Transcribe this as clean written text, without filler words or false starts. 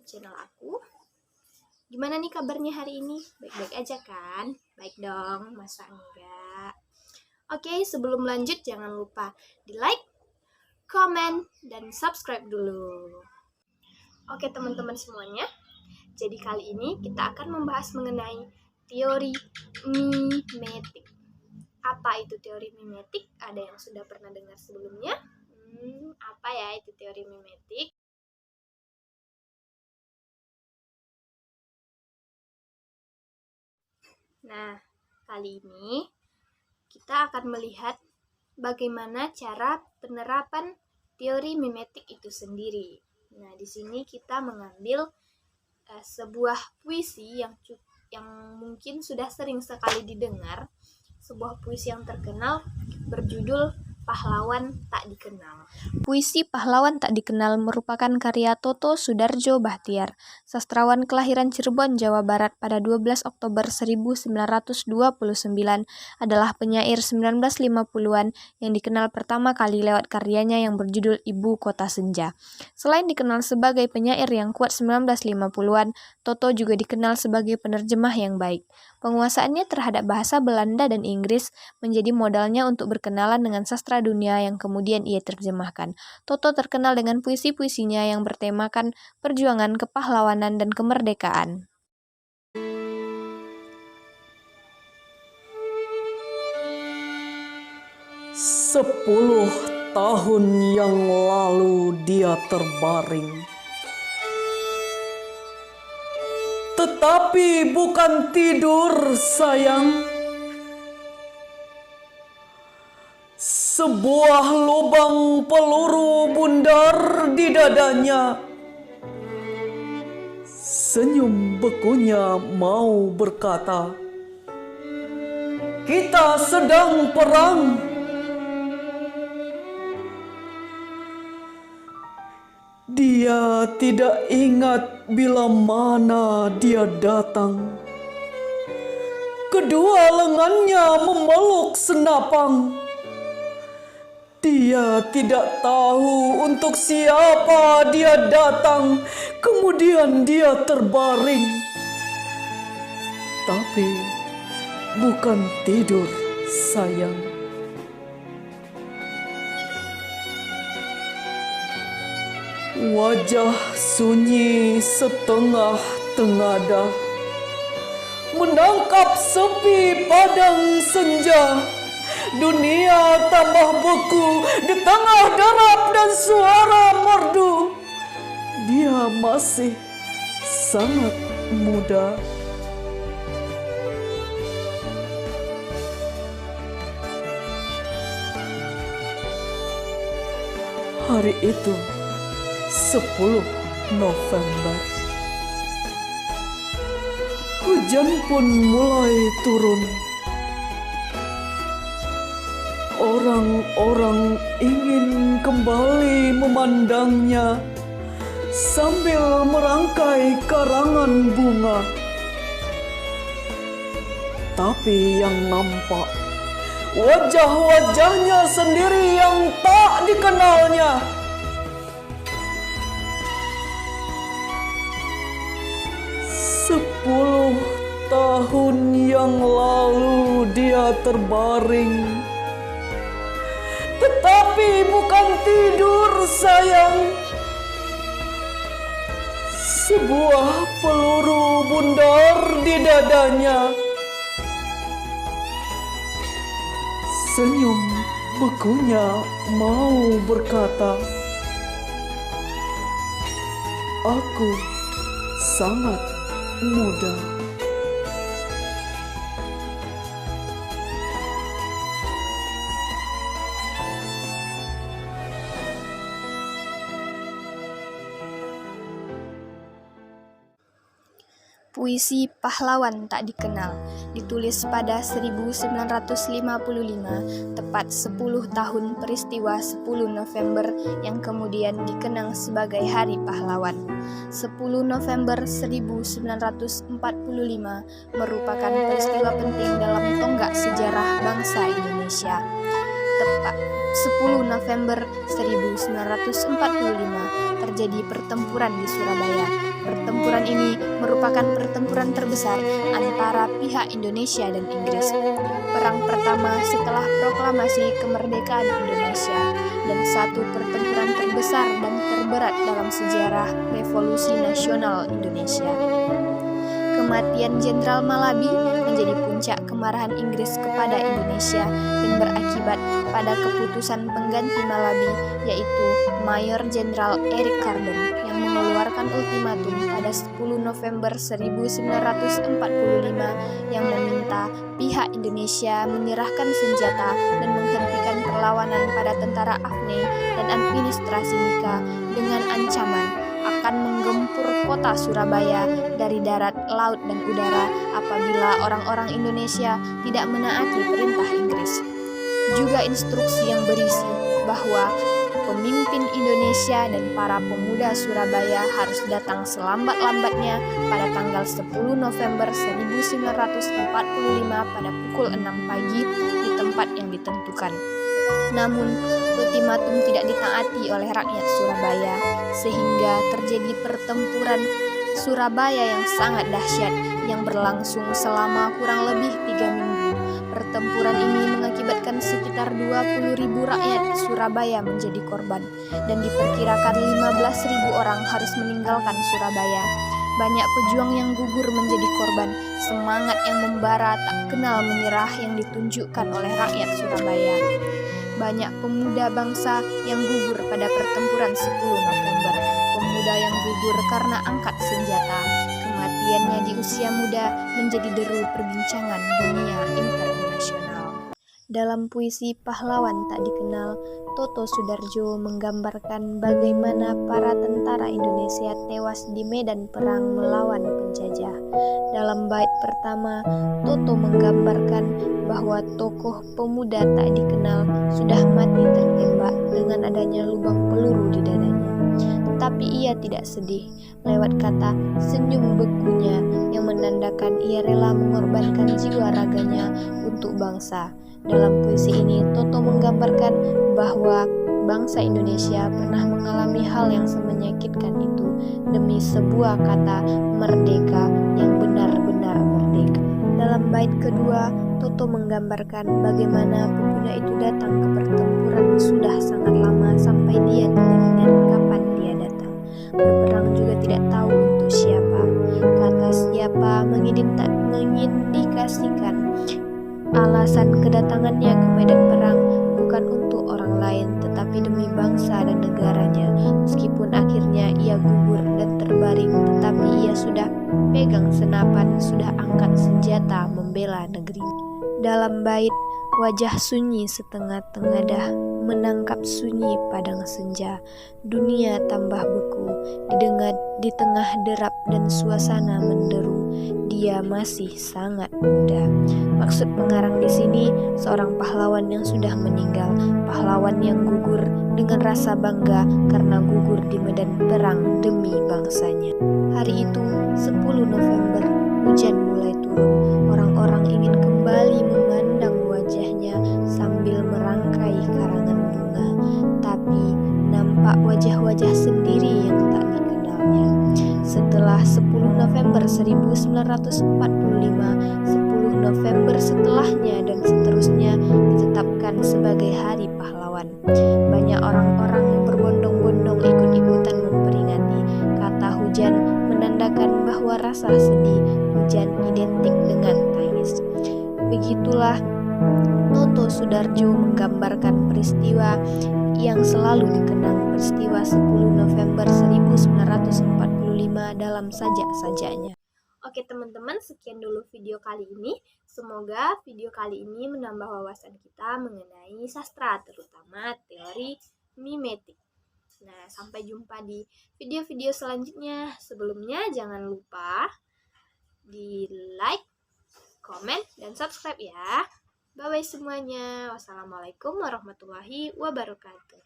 channel aku. Gimana nih kabarnya hari ini? Baik-baik aja kan? Baik dong, masa enggak? Oke, sebelum lanjut jangan lupa di like, komen, dan subscribe dulu. Oke teman-teman semuanya, jadi kali ini kita akan membahas mengenai teori mimetik. Apa itu teori mimetik? Ada yang sudah pernah dengar sebelumnya? Apa ya itu teori mimetik? Nah, kali ini kita akan melihat bagaimana cara penerapan teori mimetik itu sendiri. Nah, di sini kita mengambil sebuah puisi yang mungkin sudah sering sekali didengar, sebuah puisi yang terkenal berjudul Pahlawan Tak Dikenal. Puisi Pahlawan Tak Dikenal merupakan karya Toto Soedardjo Bachtiar, sastrawan kelahiran Cirebon, Jawa Barat pada 12 Oktober 1929, adalah penyair 1950-an yang dikenal pertama kali lewat karyanya yang berjudul Ibu Kota Senja. Selain dikenal sebagai penyair yang kuat 1950-an, Toto juga dikenal sebagai penerjemah yang baik. Penguasaannya terhadap bahasa Belanda dan Inggris menjadi modalnya untuk berkenalan dengan sastra dunia yang kemudian ia terjemahkan. Toto terkenal dengan puisi-puisinya yang bertemakan perjuangan kepahlawanan dan kemerdekaan. Sepuluh tahun yang lalu dia terbaring. Tetapi bukan tidur, sayang. Sebuah lubang peluru bundar di dadanya. Senyum bekunya mau berkata, "Kita sedang perang." Dia tidak ingat bila mana dia datang. Kedua lengannya memeluk senapang. Dia tidak tahu untuk siapa dia datang. Kemudian dia terbaring. Tapi bukan tidur, sayang. Wajah sunyi setengah tengadah menangkap sepi padang senja. Dunia tambah beku di tengah derap dan suara merdu. Dia masih sangat muda. Hari itu 10 November. Hujan pun mulai turun. Orang-orang ingin kembali memandangnya sambil merangkai karangan bunga. Tapi yang nampak wajah-wajahnya sendiri yang tak dikenalnya. Sepuluh tahun yang lalu dia terbaring. Tetapi bukan tidur, sayang. Sebuah peluru bundar di dadanya. Senyum bekunya mau berkata, "Aku sangat muda." Puisi Pahlawan Tak Dikenal ditulis pada 1955, tepat 10 tahun peristiwa 10 November yang kemudian dikenang sebagai Hari Pahlawan. 10 November 1945 merupakan peristiwa penting dalam tonggak sejarah bangsa Indonesia. Tepat 10 November 1945 terjadi pertempuran di Surabaya. Pertempuran ini merupakan pertempuran terbesar antara pihak Indonesia dan Inggris. Perang pertama setelah proklamasi kemerdekaan Indonesia dan satu pertempuran terbesar dan terberat dalam sejarah Revolusi Nasional Indonesia. Kematian Jenderal Malabi menjadi puncak kemarahan Inggris kepada Indonesia dan berakibat pada keputusan pengganti Malabi, yaitu Mayor Jenderal Eric Carden yang mengeluarkan ultimatum pada 10 November 1945 yang meminta pihak Indonesia menyerahkan senjata dan menghentikan perlawanan pada tentara AFNI dan administrasi Nika dengan ancaman akan menggempur kota Surabaya dari darat, laut, dan udara apabila orang-orang Indonesia tidak menaati perintah Inggris. Juga instruksi yang berisi bahwa pemimpin Indonesia dan para pemuda Surabaya harus datang selambat-lambatnya pada tanggal 10 November 1945 pada pukul 6 pagi di tempat yang ditentukan. Namun, ultimatum tidak ditaati oleh rakyat Surabaya, sehingga terjadi pertempuran Surabaya yang sangat dahsyat yang berlangsung selama kurang lebih 3 minggu. Pertempuran ini mengakibatkan sekitar 20.000 rakyat Surabaya menjadi korban, dan diperkirakan 15.000 orang harus meninggalkan Surabaya. Banyak pejuang yang gugur menjadi korban, semangat yang membara tak kenal menyerah yang ditunjukkan oleh rakyat Surabaya. Banyak pemuda bangsa yang gugur pada pertempuran 10 November. Pemuda yang gugur karena angkat senjata. Kematiannya di usia muda menjadi deru perbincangan dunia internasional. Dalam puisi Pahlawan Tak Dikenal, Toto Sudarjo menggambarkan bagaimana para tentara Indonesia tewas di medan perang melawan penjajah. Dalam bait pertama, Toto menggambarkan bahwa tokoh pemuda tak dikenal sudah mati tertembak dengan adanya lubang peluru di dadanya. Tetapi ia tidak sedih lewat kata senyum bekunya yang menandakan ia rela mengorbankan jiwa raganya untuk bangsa. Dalam puisi ini, Toto menggambarkan bahwa bangsa Indonesia pernah mengalami hal yang semenyakitkan itu demi sebuah kata merdeka yang benar-benar merdeka. Dalam bait kedua, Toto menggambarkan bagaimana pemuda itu datang ke pertempuran sudah sangat lama sampai dia tidak ingat kapan dia datang. Berperang juga tidak tahu untuk siapa. Kata siapa mengindikasikan alasan kedatangannya ke medan perang bukan untuk orang lain tetapi demi bangsa dan negaranya. Meskipun akhirnya ia gugur dan terbaring, tetapi ia sudah pegang senapan, sudah angkat senjata membela negerinya. Dalam bait wajah sunyi setengah tengadah menangkap sunyi padang senja, dunia tambah beku didengar di tengah derap dan suasana menderu, dia masih sangat muda. Maksud pengarang di sini seorang pahlawan yang sudah meninggal, pahlawan yang gugur dengan rasa bangga karena gugur di medan perang demi bangsanya. Hari itu 10 November, hujan mulai turun. Orang-orang ingin kembali memandang wajahnya sambil merangkai karangan bunga, tapi nampak wajah-wajah sendiri yang tak dikenalnya. Setelah 10 November 1945, 10 November setelahnya dan seterusnya ditetapkan sebagai Hari Pahlawan. Banyak orang-orang yang berbondong-bondong ikut-ikutan memperingati. Kata hujan menandakan bahwa rasa sedih, hujan identik dengan tangis. Begitulah Toto Sudarjo menggambarkan peristiwa yang selalu dikenang, peristiwa 10 November 1945 dalam sajak-sajaknya. Oke teman-teman, sekian dulu video kali ini. Semoga video kali ini menambah wawasan kita mengenai sastra, terutama teori mimetik. Nah, sampai jumpa di video-video selanjutnya. Sebelumnya jangan lupa di like, komen, dan subscribe ya. Bye-bye semuanya. Wassalamualaikum warahmatullahi wabarakatuh.